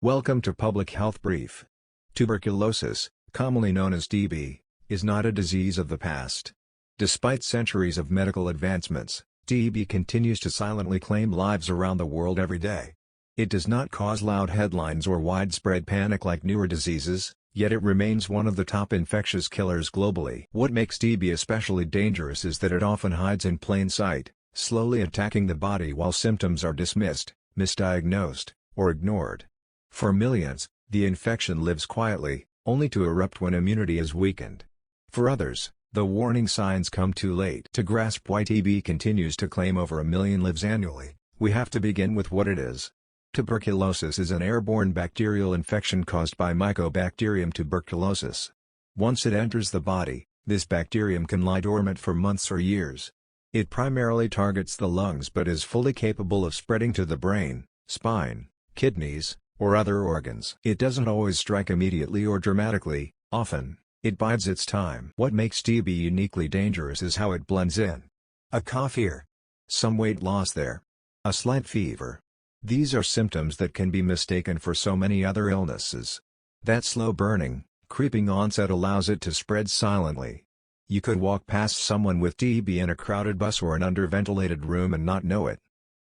Welcome to Public Health Brief. Tuberculosis, commonly known as TB, is not a disease of the past. Despite centuries of medical advancements, TB continues to silently claim lives around the world every day. It does not cause loud headlines or widespread panic like newer diseases, yet it remains one of the top infectious killers globally. What makes TB especially dangerous is that it often hides in plain sight, slowly attacking the body while symptoms are dismissed, misdiagnosed, or ignored. For millions, the infection lives quietly, only to erupt when immunity is weakened. For others, the warning signs come too late. To grasp why TB continues to claim over 1 million lives annually, we have to begin with what it is. Tuberculosis is an airborne bacterial infection caused by Mycobacterium tuberculosis. Once it enters the body, this bacterium can lie dormant for months or years. It primarily targets the lungs but is fully capable of spreading to the brain, spine, kidneys, or other organs. It doesn't always strike immediately or dramatically, often, it bides its time. What makes TB uniquely dangerous is how it blends in. A cough here. Some weight loss there. A slight fever. These are symptoms that can be mistaken for so many other illnesses. That slow burning, creeping onset allows it to spread silently. You could walk past someone with TB in a crowded bus or an underventilated room and not know it.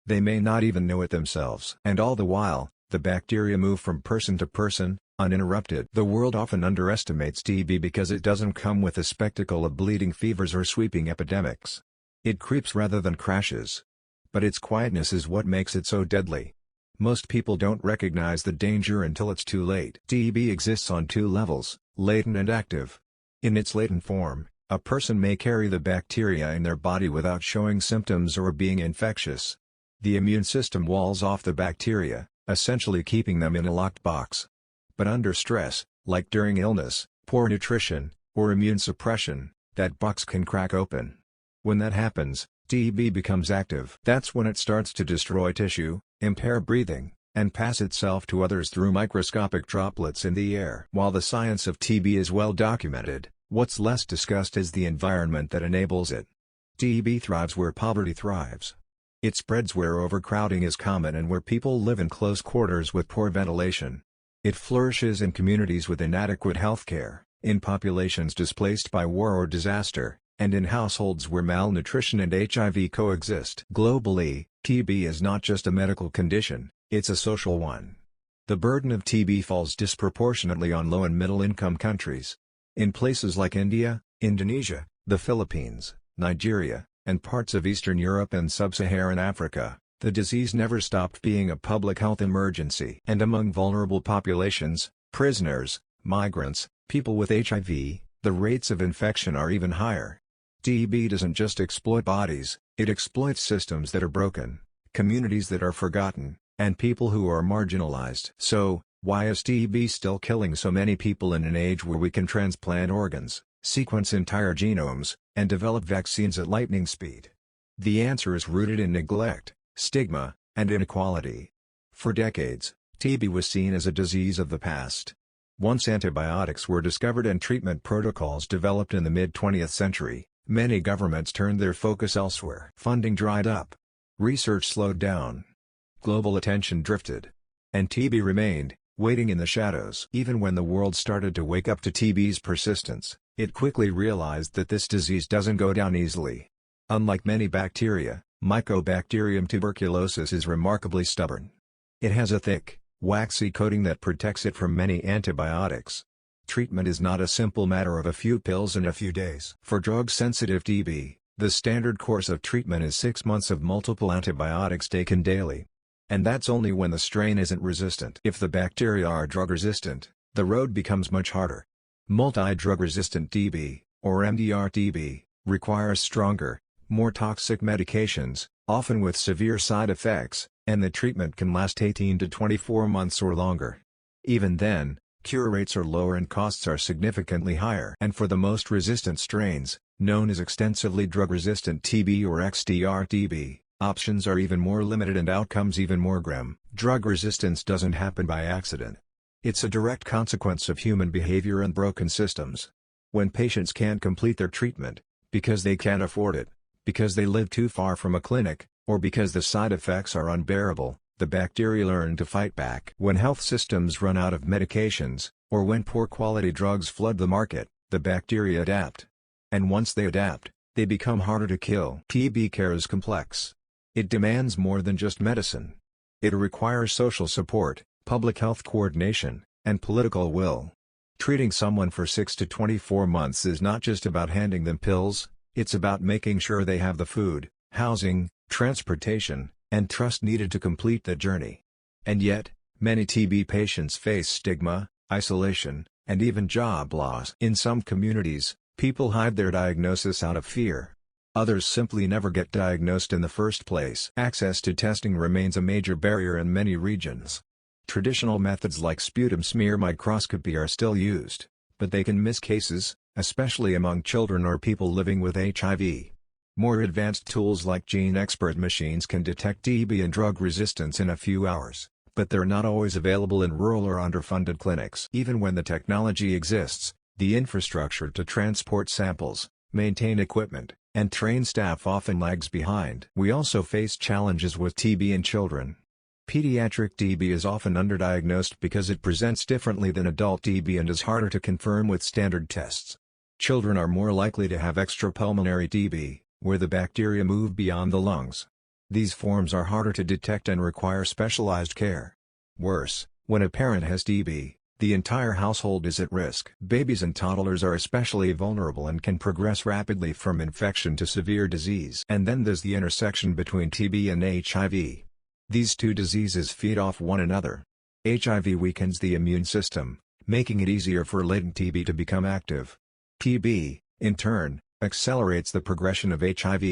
They may not even know it themselves. And all the while, the bacteria move from person to person, uninterrupted. The world often underestimates TB because it doesn't come with a spectacle of bleeding fevers or sweeping epidemics. It creeps rather than crashes. But its quietness is what makes it so deadly. Most people don't recognize the danger until it's too late. TB exists on two levels, latent and active. In its latent form, a person may carry the bacteria in their body without showing symptoms or being infectious. The immune system walls off the bacteria, essentially keeping them in a locked box. But under stress, like during illness, poor nutrition, or immune suppression, that box can crack open. When that happens, TB becomes active. That's when it starts to destroy tissue, impair breathing, and pass itself to others through microscopic droplets in the air. While the science of TB is well documented, what's less discussed is the environment that enables it. TB thrives where poverty thrives. It spreads where overcrowding is common and where people live in close quarters with poor ventilation. It flourishes in communities with inadequate healthcare, in populations displaced by war or disaster, and in households where malnutrition and HIV coexist. Globally, TB is not just a medical condition, it's a social one. The burden of TB falls disproportionately on low and middle-income countries. In places like India, Indonesia, the Philippines, Nigeria, and parts of Eastern Europe and Sub-Saharan Africa, the disease never stopped being a public health emergency. And among vulnerable populations, prisoners, migrants, people with HIV, the rates of infection are even higher. TB doesn't just exploit bodies, it exploits systems that are broken, communities that are forgotten, and people who are marginalized. So, why is TB still killing so many people in an age where we can transplant organs, sequence entire genomes, and develop vaccines at lightning speed? The answer is rooted in neglect, stigma, and inequality. For decades, TB was seen as a disease of the past. Once antibiotics were discovered and treatment protocols developed in the mid-20th century, many governments turned their focus elsewhere. Funding dried up. Research slowed down. Global attention drifted. And TB remained, waiting in the shadows. Even when the world started to wake up to TB's persistence, it quickly realized that this disease doesn't go down easily. Unlike many bacteria, Mycobacterium tuberculosis is remarkably stubborn. It has a thick, waxy coating that protects it from many antibiotics. Treatment is not a simple matter of a few pills in a few days. For drug-sensitive TB, the standard course of treatment is 6 months of multiple antibiotics taken daily. And that's only when the strain isn't resistant. If the bacteria are drug-resistant, the road becomes much harder. Multi-drug-resistant TB, or MDR-TB, requires stronger, more toxic medications, often with severe side effects, and the treatment can last 18 to 24 months or longer. Even then, cure rates are lower and costs are significantly higher. And for the most resistant strains, known as extensively drug-resistant TB or XDR-TB, options are even more limited and outcomes even more grim. Drug resistance doesn't happen by accident. It's a direct consequence of human behavior and broken systems. When patients can't complete their treatment, because they can't afford it, because they live too far from a clinic, or because the side effects are unbearable, the bacteria learn to fight back. When health systems run out of medications, or when poor quality drugs flood the market, the bacteria adapt. And once they adapt, they become harder to kill. TB care is complex. It demands more than just medicine. It requires social support, public health coordination, and political will. Treating someone for 6 to 24 months is not just about handing them pills, it's about making sure they have the food, housing, transportation, and trust needed to complete the journey. And yet, many TB patients face stigma, isolation, and even job loss. In some communities, people hide their diagnosis out of fear. Others simply never get diagnosed in the first place. Access to testing remains a major barrier in many regions. Traditional methods like sputum smear microscopy are still used, but they can miss cases, especially among children or people living with HIV. More advanced tools like gene expert machines can detect TB and drug resistance in a few hours, but they're not always available in rural or underfunded clinics. Even when the technology exists, the infrastructure to transport samples, maintain equipment, and train staff often lags behind. We also face challenges with TB in children. Pediatric TB is often underdiagnosed because it presents differently than adult TB and is harder to confirm with standard tests. Children are more likely to have extrapulmonary TB, where the bacteria move beyond the lungs. These forms are harder to detect and require specialized care. Worse, when a parent has TB, the entire household is at risk. Babies and toddlers are especially vulnerable and can progress rapidly from infection to severe disease. And then there's the intersection between TB and HIV. These two diseases feed off one another. HIV weakens the immune system, making it easier for latent TB to become active. TB, in turn, accelerates the progression of HIV.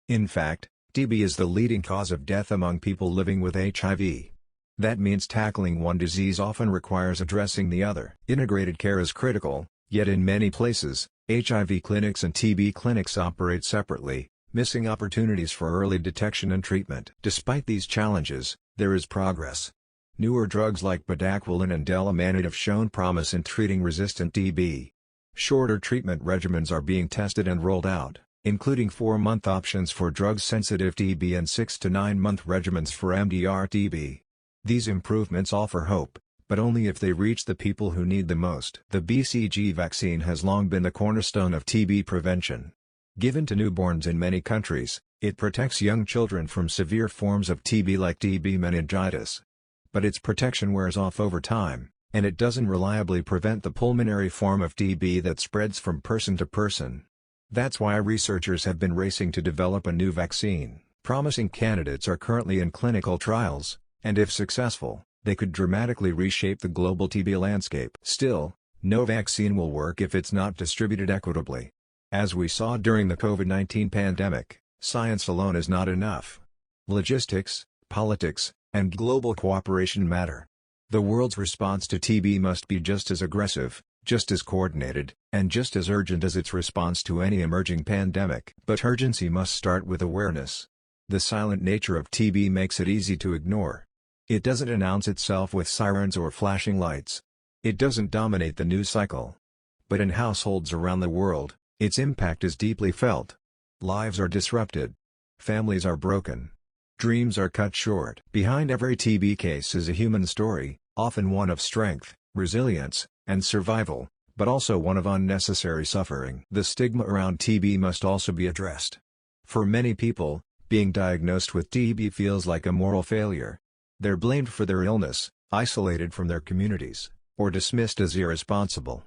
In fact, TB is the leading cause of death among people living with HIV. That means tackling one disease often requires addressing the other. Integrated care is critical, yet in many places, HIV clinics and TB clinics operate separately, missing opportunities for early detection and treatment. Despite these challenges, there is progress. Newer drugs like bedaquiline and delamanid have shown promise in treating resistant TB. Shorter treatment regimens are being tested and rolled out, including 4-month options for drug-sensitive TB and 6 to 9-month regimens for MDR-TB. These improvements offer hope, but only if they reach the people who need the most. The BCG vaccine has long been the cornerstone of TB prevention. Given to newborns in many countries, it protects young children from severe forms of TB like TB meningitis. But its protection wears off over time, and it doesn't reliably prevent the pulmonary form of TB that spreads from person to person. That's why researchers have been racing to develop a new vaccine. Promising candidates are currently in clinical trials, and if successful, they could dramatically reshape the global TB landscape. Still, no vaccine will work if it's not distributed equitably. As we saw during the COVID-19 pandemic, science alone is not enough. Logistics, politics, and global cooperation matter. The world's response to TB must be just as aggressive, just as coordinated, and just as urgent as its response to any emerging pandemic. But urgency must start with awareness. The silent nature of TB makes it easy to ignore. It doesn't announce itself with sirens or flashing lights. It doesn't dominate the news cycle. But in households around the world, its impact is deeply felt. Lives are disrupted. Families are broken. Dreams are cut short. Behind every TB case is a human story, often one of strength, resilience, and survival, but also one of unnecessary suffering. The stigma around TB must also be addressed. For many people, being diagnosed with TB feels like a moral failure. They're blamed for their illness, isolated from their communities, or dismissed as irresponsible.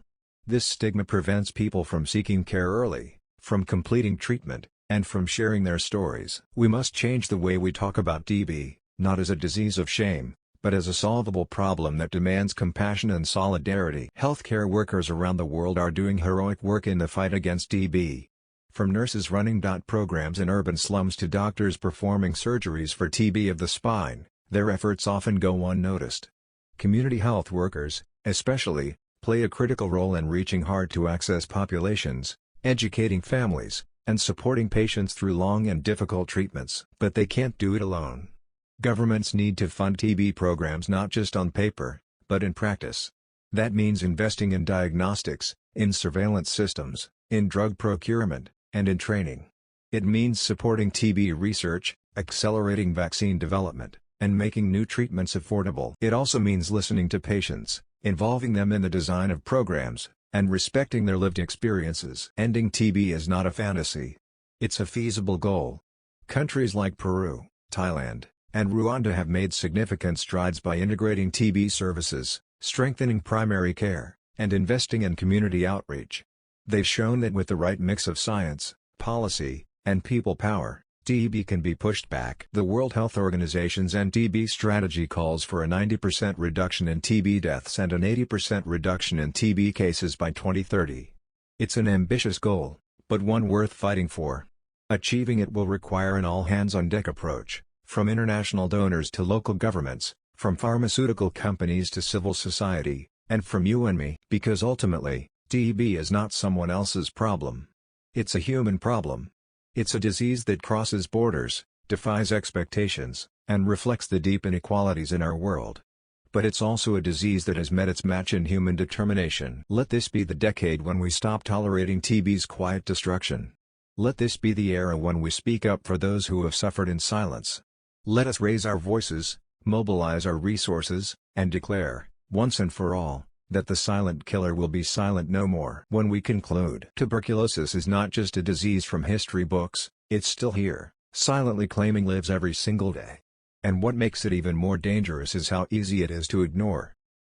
This stigma prevents people from seeking care early, from completing treatment, and from sharing their stories. We must change the way we talk about TB, not as a disease of shame, but as a solvable problem that demands compassion and solidarity. Healthcare workers around the world are doing heroic work in the fight against TB. From nurses running DOT programs in urban slums to doctors performing surgeries for TB of the spine, their efforts often go unnoticed. Community health workers, especially, play a critical role in reaching hard-to-access populations, educating families, and supporting patients through long and difficult treatments. But they can't do it alone. Governments need to fund TB programs not just on paper, but in practice. That means investing in diagnostics, in surveillance systems, in drug procurement, and in training. It means supporting TB research, accelerating vaccine development, and making new treatments affordable. It also means listening to patients, involving them in the design of programs, and respecting their lived experiences. Ending TB is not a fantasy. It's a feasible goal. Countries like Peru, Thailand, and Rwanda have made significant strides by integrating TB services, strengthening primary care, and investing in community outreach. They've shown that with the right mix of science, policy, and people power, TB can be pushed back. The World Health Organization's anti-TB strategy calls for a 90% reduction in TB deaths and an 80% reduction in TB cases by 2030. It's an ambitious goal, but one worth fighting for. Achieving it will require an all-hands-on-deck approach, from international donors to local governments, from pharmaceutical companies to civil society, and from you and me. Because ultimately, TB is not someone else's problem. It's a human problem. It's a disease that crosses borders, defies expectations, and reflects the deep inequalities in our world. But it's also a disease that has met its match in human determination. Let this be the decade when we stop tolerating TB's quiet destruction. Let this be the era when we speak up for those who have suffered in silence. Let us raise our voices, mobilize our resources, and declare, once and for all, that the silent killer will be silent no more. When we conclude, tuberculosis is not just a disease from history books, it's still here, silently claiming lives every single day. And what makes it even more dangerous is how easy it is to ignore.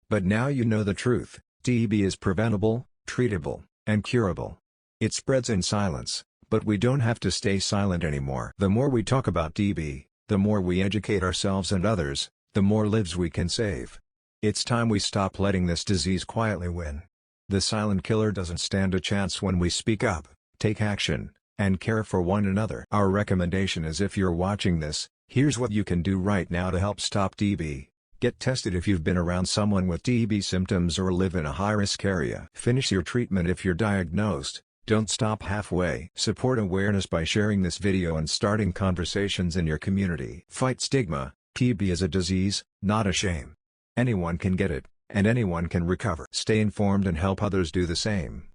But now you know the truth, TB is preventable, treatable, and curable. It spreads in silence, but we don't have to stay silent anymore. The more we talk about TB, the more we educate ourselves and others, the more lives we can save. It's time we stop letting this disease quietly win. The silent killer doesn't stand a chance when we speak up, take action, and care for one another. Our recommendation is, if you're watching this, here's what you can do right now to help stop TB. Get tested if you've been around someone with TB symptoms or live in a high-risk area. Finish your treatment if you're diagnosed. Don't stop halfway. Support awareness by sharing this video and starting conversations in your community. Fight stigma. TB is a disease, not a shame. Anyone can get it, and anyone can recover. Stay informed and help others do the same.